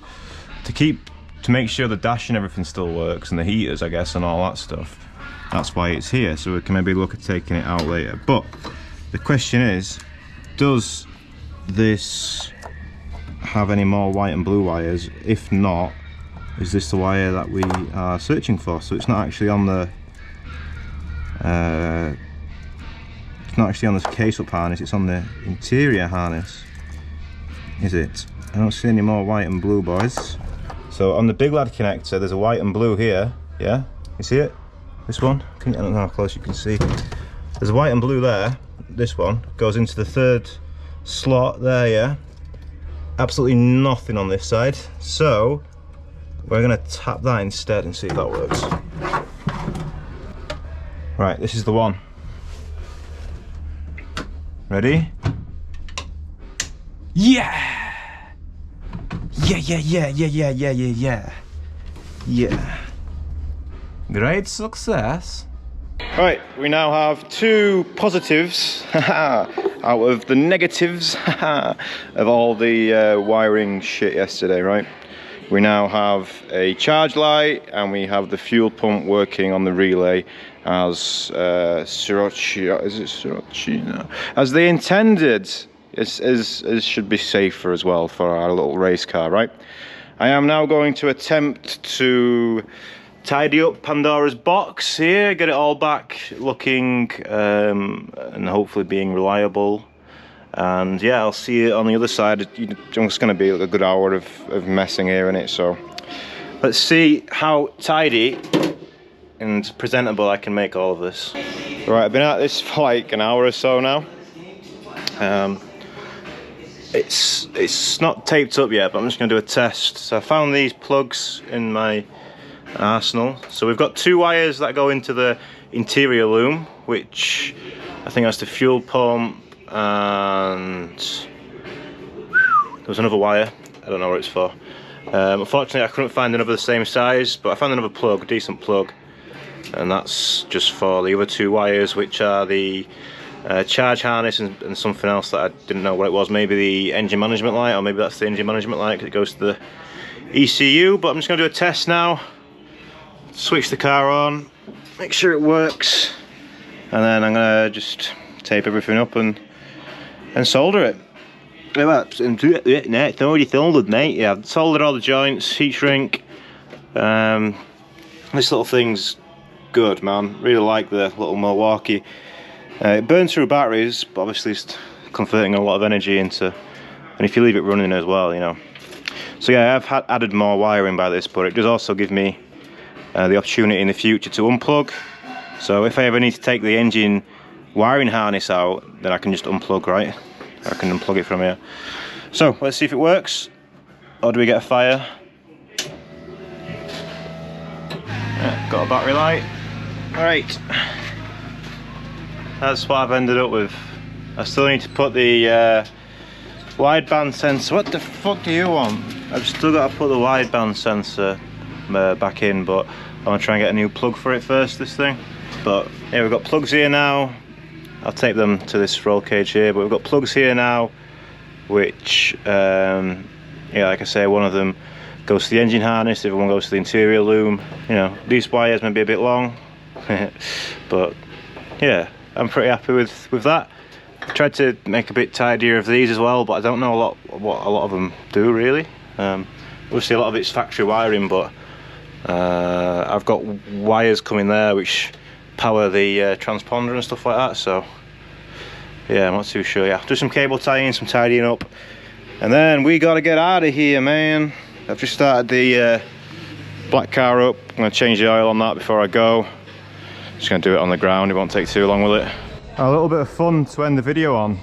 make sure the dash and everything still works, and the heaters, I guess, and all that stuff. That's why it's here, so we can maybe look at taking it out later. But the question is, does this have any more white and blue wires? If not, is this the wire that we are searching for? So it's not actually on the case up harness, it's on the interior harness, is it? I don't see any more white and blue, boys. So on the big lad connector, there's a white and blue here, yeah? You see it? This one? I don't know how close you can see. There's a white and blue there. This one goes into the third slot there, yeah? Absolutely nothing on this side. So we're gonna tap that instead and see if that works. Right, this is the one. Ready? Yeah! Yeah. Great success. Right, we now have 2 positives out of the negatives of all the wiring shit yesterday, right? We now have a charge light, and we have the fuel pump working on the relay as as they intended. As should be safer as well for our little race car, right? I am now going to attempt to tidy up Pandora's box here, get it all back looking and hopefully being reliable. And yeah, I'll see you on the other side. It's just going to be a good hour of messing here in it, so let's see how tidy and presentable I can make all of this. Right, I've been at this for like an hour or so now. It's not taped up yet, but I'm just going to do a test. So I found these plugs in my arsenal. So we've got 2 wires that go into the interior loom, which I think that's the fuel pump, and there was another wire. I don't know what it's for. Unfortunately, I couldn't find another the same size, but I found another plug, a decent plug, and that's just for the other 2 wires, which are the charge harness and something else that I didn't know what it was. Maybe the engine management light, or maybe that's the engine management light because it goes to the ECU. But I'm just going to do a test now. Switch the car on, make sure it works, and then I'm going to just tape everything up and solder it. It's already soldered, mate. Yeah, I've soldered all the joints, heat shrink. This little thing's good, man. Really like the little Milwaukee. It burns through batteries, but obviously it's converting a lot of energy into, and if you leave it running as well, you know. So yeah, I've added more wiring by this, but it does also give me the opportunity in the future to unplug. So if I ever need to take the engine wiring harness out, then I can just unplug, right? I can unplug it from here. So let's see if it works, or do we get a fire? Yeah, got a battery light. Alright, that's what I've ended up with. I still need to put the wideband sensor. What the fuck do you want? I've still got to put the wideband sensor back in, but I want to try and get a new plug for it first, this thing. But yeah, we've got plugs here now. I'll tape them to this roll cage here, but we've got plugs here now, which yeah, like I say, one of them goes to the engine harness, the other one goes to the interior loom. You know, these wires may be a bit long, but yeah, I'm pretty happy with that. I tried to make a bit tidier of these as well, but I don't know what a lot of them do really. Obviously a lot of it's factory wiring, but I've got wires coming there which power the transponder and stuff like that, so yeah, I'm not too sure. Yeah, do some cable tying, some tidying up, and then we gotta get out of here, man. I've just started the black car up. I'm gonna change the oil on that before I go. Just gonna do it on the ground, it won't take too long with it. A little bit of fun to end the video on.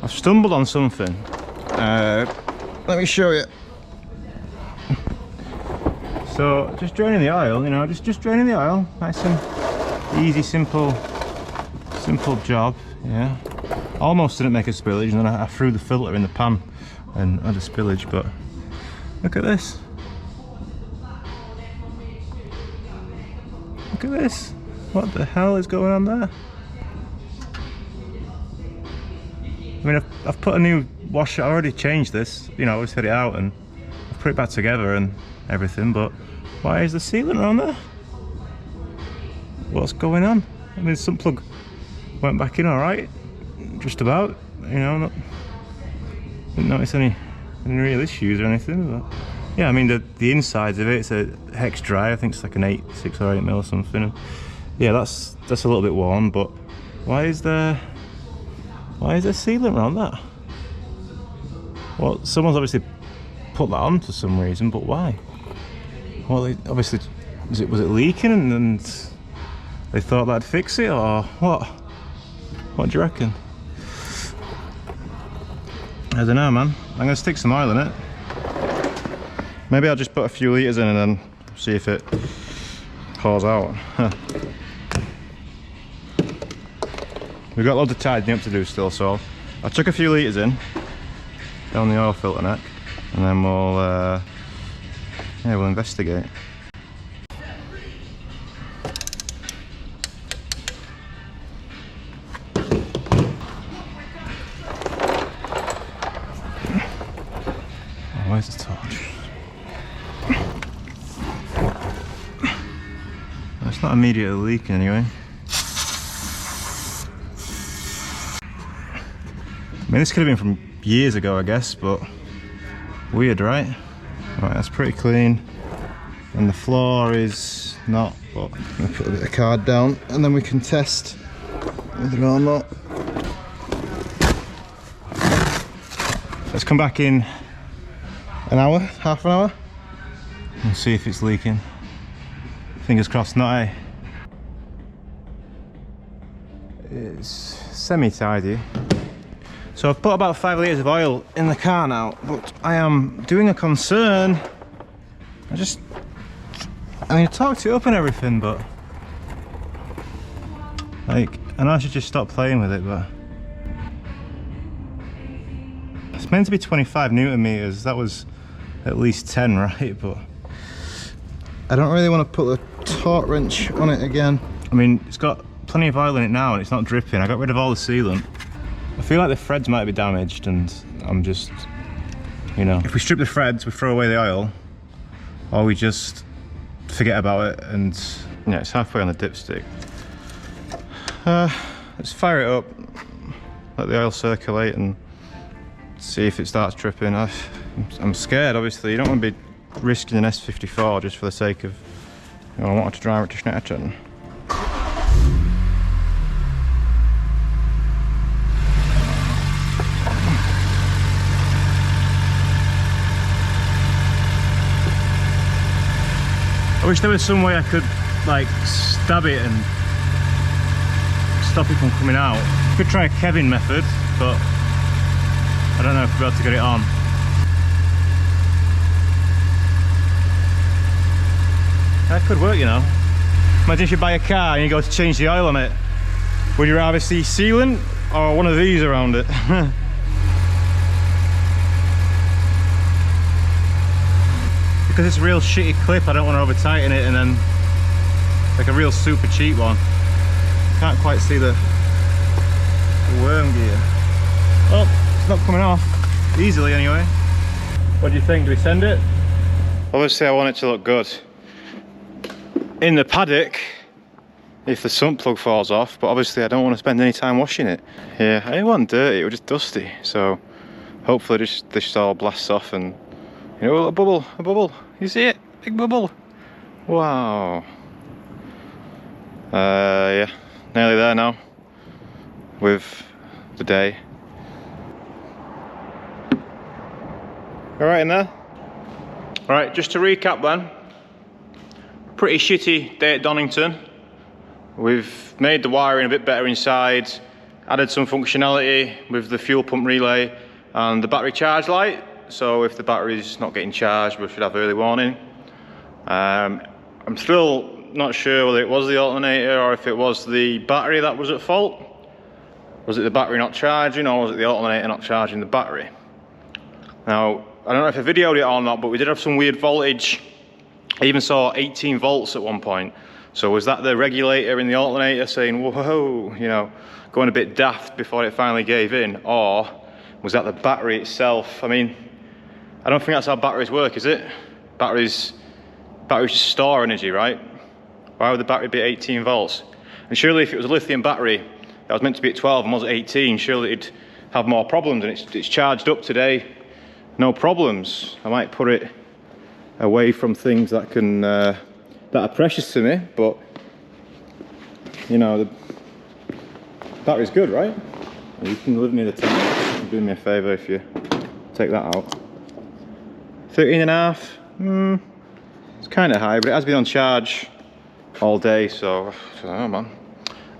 I've stumbled on something. Let me show you. So just draining the oil, you know, just draining the oil, nice and easy, simple job. Yeah, almost didn't make a spillage, and then I threw the filter in the pan and had a spillage. But look at this, look at this. What the hell is going on there? I mean, I've put a new washer. I already changed this, you know, I always had it out and I've put it back together and everything, but why is the sealant around there? What's going on? I mean, some plug went back in all right, just about, you know, didn't notice any real issues or anything, but yeah, I mean, the insides of it, it's a hex dry, I think it's like an 6 or 8 mil or something, and yeah, that's a little bit worn, but why is there sealant around that? Well, someone's obviously put that on for some reason, but why? Well, obviously, was it leaking and they thought that'd fix it, or what? What do you reckon? I don't know, man. I'm gonna stick some oil in it. Maybe I'll just put a few litres in and then see if it pours out. We've got loads of tidying up to do still, so I took a few litres in down the oil filter neck, and then we'll investigate. Where's the torch? It's not immediately leaking anyway. I mean, this could have been from years ago, I guess, but weird, right? Right, that's pretty clean. and the floor is not, but I'm going to put a bit of card down and then we can test whether or not. Let's come back in an hour, half an hour, and see if it's leaking. Fingers crossed not, eh? It's semi-tidy. So I've put about 5 litres of oil in the car now, but I am doing a concern. I mean, I talked it up and everything, but like, I know I should just stop playing with it, but it's meant to be 25 Newton meters. That was at least 10, right? But I don't really want to put the torque wrench on it again. I mean, it's got plenty of oil in it now and it's not dripping. I got rid of all the sealant. I feel like the threads might be damaged and I'm just, you know, if we strip the threads, we throw away the oil, or we just forget about it. And yeah, it's halfway on the dipstick. Let's fire it up, let the oil circulate and see if it starts dripping. I'm scared, obviously. You don't want to be risking an S54 just for the sake of, you know, I wanted to drive it to Snetterton. I wish there was some way I could like stab it and stop it from coming out. I could try a Kevin method, but I don't know if we'll be able to get it on. That could work, you know. Imagine if you buy a car and you go to change the oil on it. Would you rather see sealant or one of these around it? Because it's a real shitty clip, I don't want to over tighten it and then like a real super cheap one. Can't quite see the worm gear. Oh, it's not coming off easily anyway. What do you think? Do we send it? Obviously I want it to look good in the paddock if the sump plug falls off, but obviously I don't want to spend any time washing it. Yeah, it wasn't dirty, it was just dusty, so hopefully this all blasts off and, you know, a bubble, you see it? Big bubble. Wow. Yeah, nearly there now with the day. All right in there? All right, just to recap then. Pretty shitty day at Donington. We've made the wiring a bit better inside, added some functionality with the fuel pump relay and the battery charge light. So if the battery's not getting charged, we should have early warning. I'm still not sure whether it was the alternator or if it was the battery that was at fault. Was it the battery not charging, or was it the alternator not charging the battery? Now, I don't know if I videoed it or not, but we did have some weird voltage. I even saw 18 volts at one point. So was that the regulator in the alternator saying, whoa, you know, going a bit daft before it finally gave in? Or was that the battery itself? I mean, I don't think that's how batteries work, is it? Batteries just store energy, right? Why would the battery be 18 volts? And surely if it was a lithium battery that was meant to be at 12 and was at 18, surely it'd have more problems, and it's charged up today, no problems. I might put it away from things that can that are precious to me, but you know, the battery's good, right? You can live near the tank. Do me a favour if you take that out. 13.5. It's kind of high, but it has been on charge all day, so I don't know, man.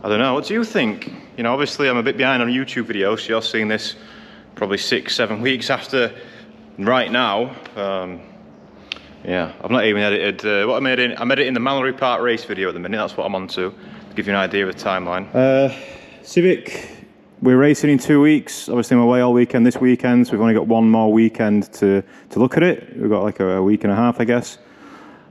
I don't know. What do you think? You know, obviously I'm a bit behind on YouTube videos, so you're seeing this probably 6-7 weeks after right now. Yeah, I've not even edited what I'm editing the Mallory Park race video at the minute. That's what I'm on to give you an idea of the timeline. Civic, we're racing in 2 weeks. Obviously I'm away all weekend this weekend, so we've only got one more weekend to look at it. We've got like a week and a half, I guess.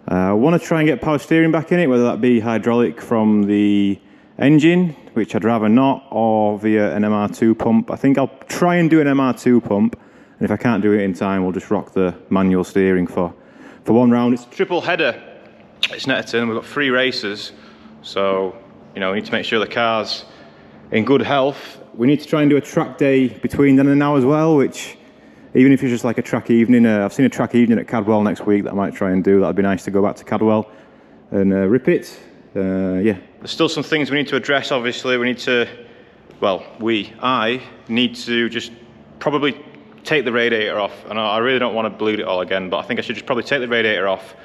I want to try and get power steering back in it, whether that be hydraulic from the engine, which I'd rather not, or via an MR2 pump. I think I'll try and do an MR2 pump, and if I can't do it in time, we'll just rock the manual steering for one round. It's a triple header. It's Snetterton. We've got 3 races, so you know we need to make sure the car's in good health. We need to try and do a track day between then and now as well, which even if it's just like a track evening. I've seen a track evening at Cadwell next week that I might try and do. That'd be nice to go back to Cadwell and rip it. Yeah. There's still some things we need to address, obviously. We need to, well, I need to just probably take the radiator off. And I really don't want to bleed it all again, but I think I should just probably take the radiator off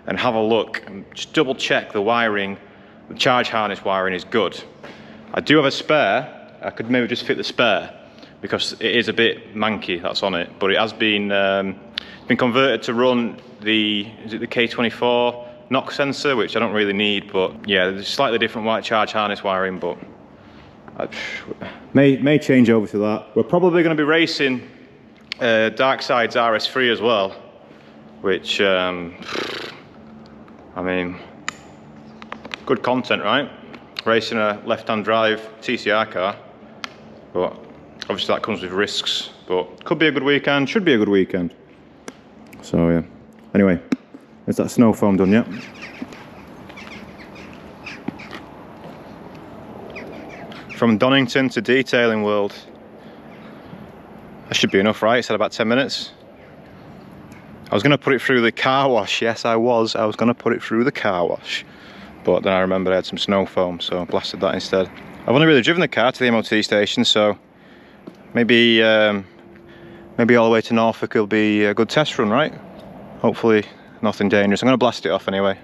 and have a look and just double check the wiring. The charge harness wiring is good. I do have a spare. I could maybe just fit the spare because it is a bit manky that's on it, but it has been converted to run the, is it the K24 knock sensor, which I don't really need, but yeah, there's slightly different white charge harness wiring, but I may change over to that. We're probably going to be racing Darkside's RS3 as well, which I mean, good content, right? Racing a left-hand drive TCR car, but obviously that comes with risks, but could be a good weekend, should be a good weekend. So yeah, anyway, is that snow foam done yet? From Donington to Detailing World. That should be enough, right? It said about 10 minutes. I was going to put it through the car wash. Yes, I was going to put it through the car wash. But then I remembered I had some snow foam, so I blasted that instead. I've only really driven the car to the MOT station, so maybe all the way to Norfolk will be a good test run, right? Hopefully nothing dangerous. I'm going to blast it off anyway.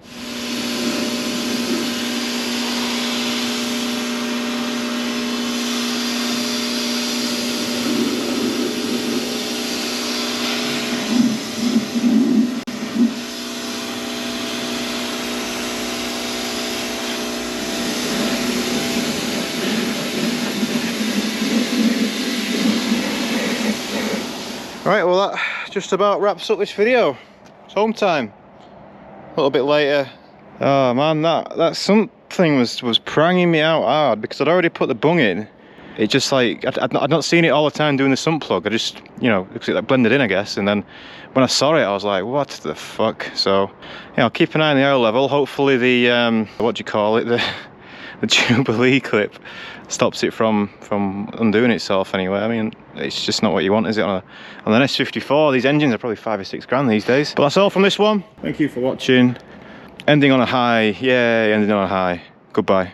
Right, well that just about wraps up this video. It's home time. A little bit later. Oh man, that Sump thing was pranging me out hard because I'd already put the bung in. It just like, I'd not seen it all the time doing the Sump plug. I just, you know, looks like that blended in, I guess. And then when I saw it, I was like, what the fuck? So, yeah, I'll keep an eye on the oil level. Hopefully the, what do you call it? The Jubilee clip stops it from undoing itself anyway. I mean, it's just not what you want, is it? On an S54, these engines are probably 5 or 6 grand these days. But that's all from this one. Thank you for watching. Ending on a high. Yay, ending on a high. Goodbye.